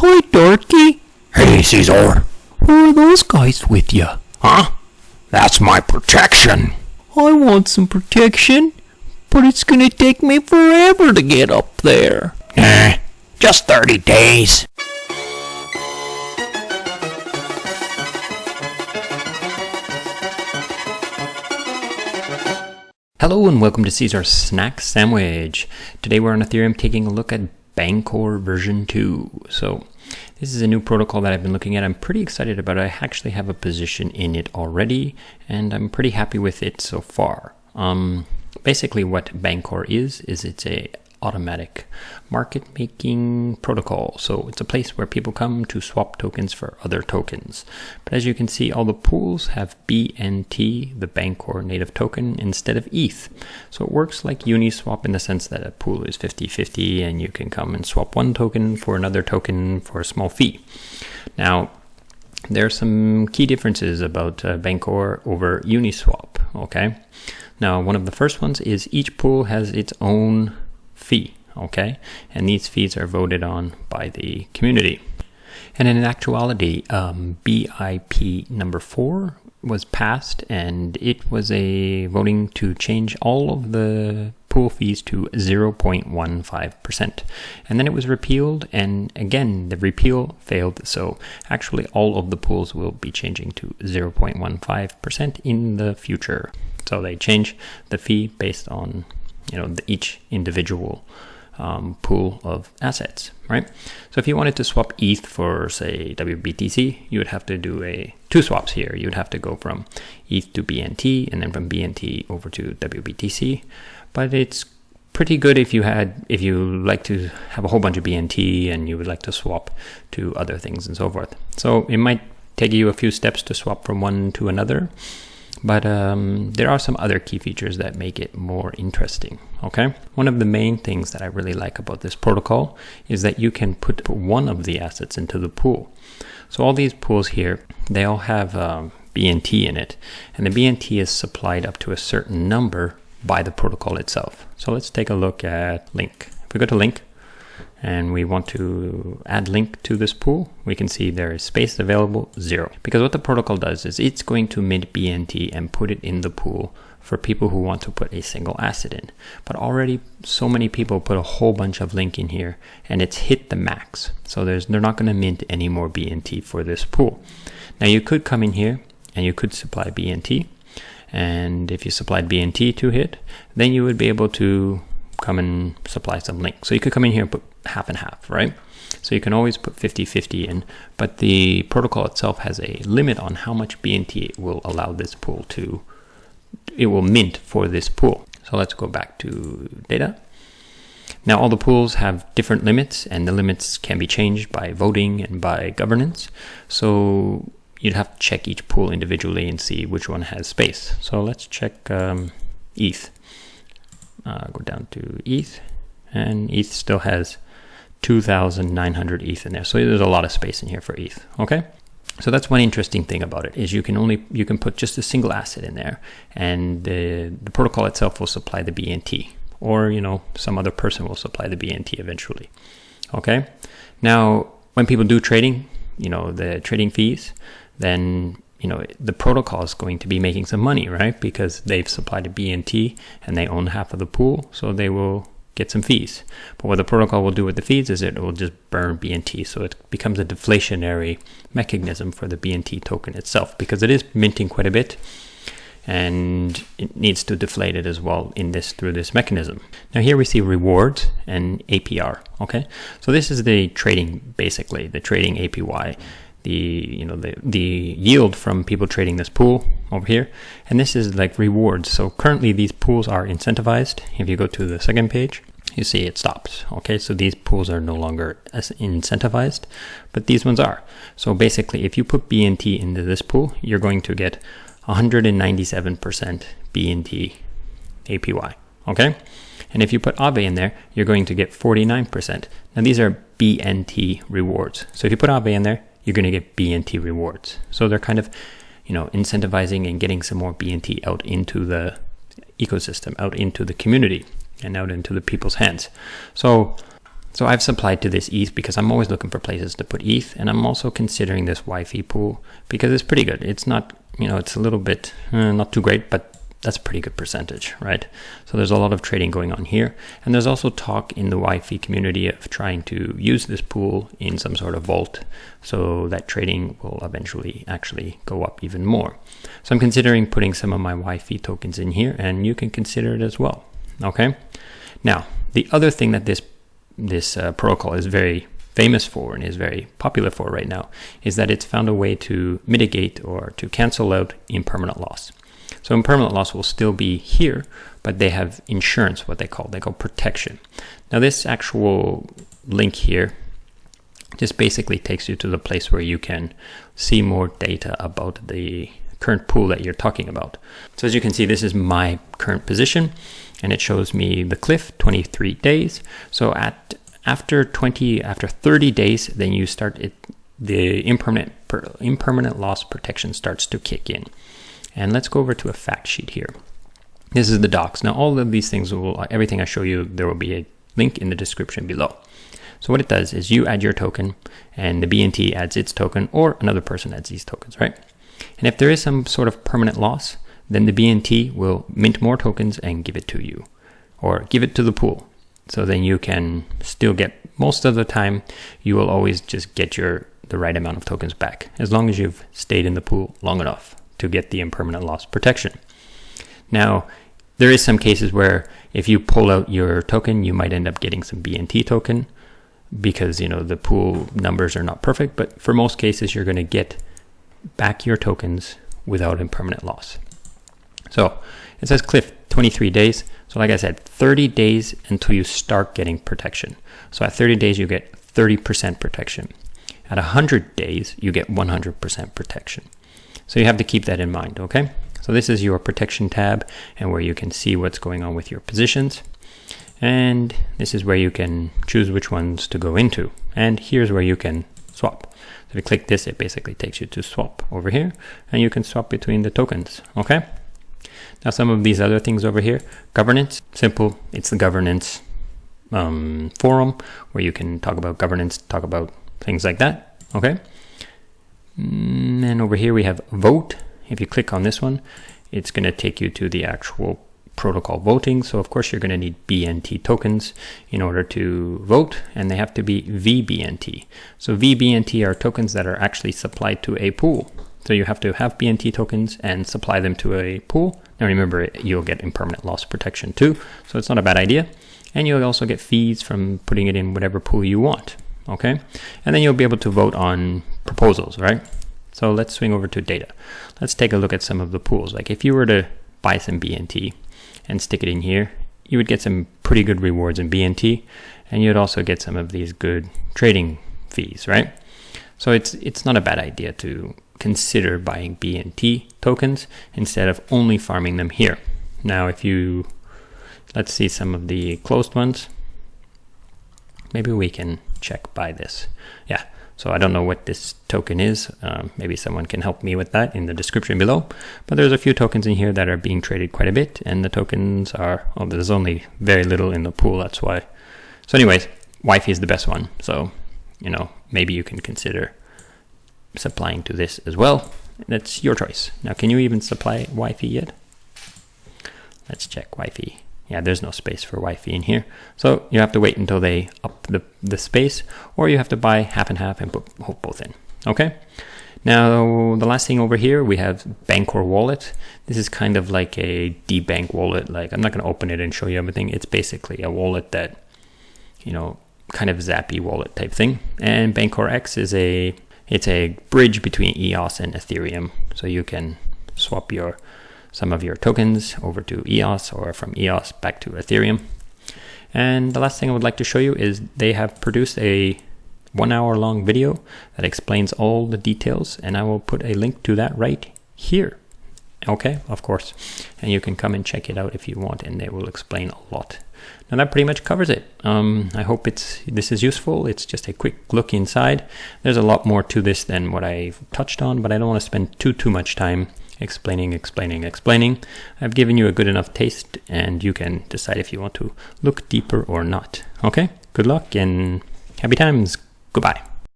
Hi, Dorky. Hey, Caesar. Who are those guys with you? Huh? That's my protection. I want some protection, but it's gonna take me forever to get up there. Just 30 days. Hello and welcome to Caesar's Snack Sandwich. Today we're on Ethereum taking a look at Bancor version 2. So this is a new protocol that I've been looking at. I'm pretty excited about it. I actually have a position in it already and I'm pretty happy with it so far. Basically what Bancor is it's a automatic market making protocol. So it's a place where people come to swap tokens for other tokens. But as you can see, all the pools have BNT, the Bancor native token, instead of ETH. So it works like Uniswap in the sense that a pool is 50-50 and you can come and swap one token for another token for a small fee. Now, there are some key differences about Bancor over Uniswap, okay? Now, one of the first ones is each pool has its own fee, okay, and these fees are voted on by the community. And in actuality, BIP number 4 was passed, and it was a voting to change all of the pool fees to 0.15%, and then it was repealed, and again the repeal failed, so actually all of the pools will be changing to 0.15% in the future. So they change the fee based on each individual pool of assets, right? So if you wanted to swap ETH for, say, WBTC, you would have to do two swaps here. You would have to go from ETH to BNT and then from BNT over to WBTC. But it's pretty good if you like to have a whole bunch of BNT and you would like to swap to other things and so forth. So it might take you a few steps to swap from one to another. But there are some other key features that make it more interesting, okay? One of the main things that I really like about this protocol is that you can put one of the assets into the pool. So all these pools here, they all have BNT in it, and the BNT is supplied up to a certain number by the protocol itself. So let's take a look at Link. If we go to Link, and we want to add Link to this pool, we can see there is space available 0. Because what the protocol does is it's going to mint BNT and put it in the pool for people who want to put a single asset in. But already so many people put a whole bunch of Link in here and it's hit the max. So they're not going to mint any more BNT for this pool. Now you could come in here and you could supply BNT. And if you supplied BNT to it, then you would be able to come and supply some Link. So you could come in here and put half and half, right? So you can always put 50-50 in, but the protocol itself has a limit on how much BNT it will allow this pool it will mint for this pool. So let's go back to data. Now all the pools have different limits, and the limits can be changed by voting and by governance. So you'd have to check each pool individually and see which one has space. So let's check ETH. Go down to ETH, and ETH still has 2,900 ETH in there. So there's a lot of space in here for ETH, okay? So that's one interesting thing about it is you can put just a single asset in there, and the protocol itself will supply the BNT, or some other person will supply the BNT eventually, okay? Now, when people do trading, the trading fees, then the protocol is going to be making some money, right? Because they've supplied a BNT and they own half of the pool, so they will get some fees. But what the protocol will do with the fees is it will just burn BNT, so it becomes a deflationary mechanism for the BNT token itself, because it is minting quite a bit and it needs to deflate it as well through this mechanism. Now here we see rewards and APR, okay? So this is the trading, basically, the trading APY. The yield from people trading this pool over here, and this is like rewards. So currently these pools are incentivized. If you go to the second page, you see it stops. Okay, so these pools are no longer as incentivized, but these ones are. So basically, if you put BNT into this pool, you're going to get 197% BNT APY. Okay, and if you put Aave in there, you're going to get 49%. Now these are BNT rewards. So if you put Aave in there, you're going to get BNT rewards. So they're kind of, incentivizing and getting some more BNT out into the ecosystem, out into the community, and out into the people's hands. So So I've supplied to this ETH because I'm always looking for places to put ETH, and I'm also considering this YFI pool because it's pretty good. It's not, it's a little bit, not too great, but that's a pretty good percentage, right? So there's a lot of trading going on here. And there's also talk in the YFI community of trying to use this pool in some sort of vault so that trading will eventually actually go up even more. So I'm considering putting some of my YFI tokens in here, and you can consider it as well, okay? Now, the other thing that this protocol is very famous for and is very popular for right now is that it's found a way to mitigate or to cancel out impermanent loss. So impermanent loss will still be here, but they have insurance, what they call protection. Now this actual link here just basically takes you to the place where you can see more data about the current pool that you're talking about. So as you can see, this is my current position, and it shows me the cliff, 23 days. So after 30 days, then you start it, the impermanent loss protection starts to kick in. And let's go over to a fact sheet here. This is the docs. Now all of these things everything I show you, there will be a link in the description below. So what it does is you add your token and the BNT adds its token, or another person adds these tokens, right? And if there is some sort of permanent loss, then the BNT will mint more tokens and give it to you, or give it to the pool. So then you can still get, most of the time, you will always just get the right amount of tokens back, as long as you've stayed in the pool long enough to get the impermanent loss protection. Now, there is some cases where if you pull out your token, you might end up getting some BNT token because, the pool numbers are not perfect, but for most cases, you're going to get back your tokens without impermanent loss. So it says cliff 23 days. So like I said, 30 days until you start getting protection. So at 30 days, you get 30% protection. At 100 days, you get 100% protection. So you have to keep that in mind, okay? So this is your protection tab and where you can see what's going on with your positions. And this is where you can choose which ones to go into. And here's where you can swap. So if you click this, it basically takes you to swap over here, and you can swap between the tokens, okay? Now some of these other things over here, governance, simple. It's the governance forum where you can talk about governance, talk about things like that, okay? And over here we have vote. If you click on this one, it's going to take you to the actual protocol voting. So of course you're going to need BNT tokens in order to vote, and they have to be VBNT. So VBNT are tokens that are actually supplied to a pool. So you have to have BNT tokens and supply them to a pool. Now remember, you'll get impermanent loss protection too, so it's not a bad idea. And you'll also get fees from putting it in whatever pool you want. Okay, and then you'll be able to vote on proposals, right? So let's swing over to data. Let's take a look at some of the pools. Like if you were to buy some BNT and stick it in here, you would get some pretty good rewards in BNT, and you'd also get some of these good trading fees, right? So it's not a bad idea to consider buying BNT tokens instead of only farming them here. Now let's see some of the closed ones. Maybe we can check by this. Yeah, so I don't know what this token is. Maybe someone can help me with that in the description below. But there's a few tokens in here that are being traded quite a bit, and the tokens are, there's only very little in the pool, that's why. So anyways, YFI is the best one. So, maybe you can consider supplying to this as well. That's your choice. Now, can you even supply YFI yet? Let's check YFI. Yeah, there's no space for YFI in here. So you have to wait until they up the space, or you have to buy half and half and put both in. Okay. Now, the last thing over here, we have Bancor wallet. This is kind of like a debank wallet. Like, I'm not going to open it and show you everything. It's basically a wallet that, kind of zappy wallet type thing. And Bancor X is it's a bridge between EOS and Ethereum. So you can swap some of your tokens over to EOS, or from EOS back to Ethereum. And the last thing I would like to show you is they have produced a 1 hour long video that explains all the details, and I will put a link to that right here. Okay, of course. And you can come and check it out if you want, and they will explain a lot. Now that pretty much covers it. I hope this is useful. It's just a quick look inside. There's a lot more to this than what I've touched on, but I don't want to spend too much time explaining. I've given you a good enough taste, and you can decide if you want to look deeper or not. Okay? good luck and happy times. Goodbye.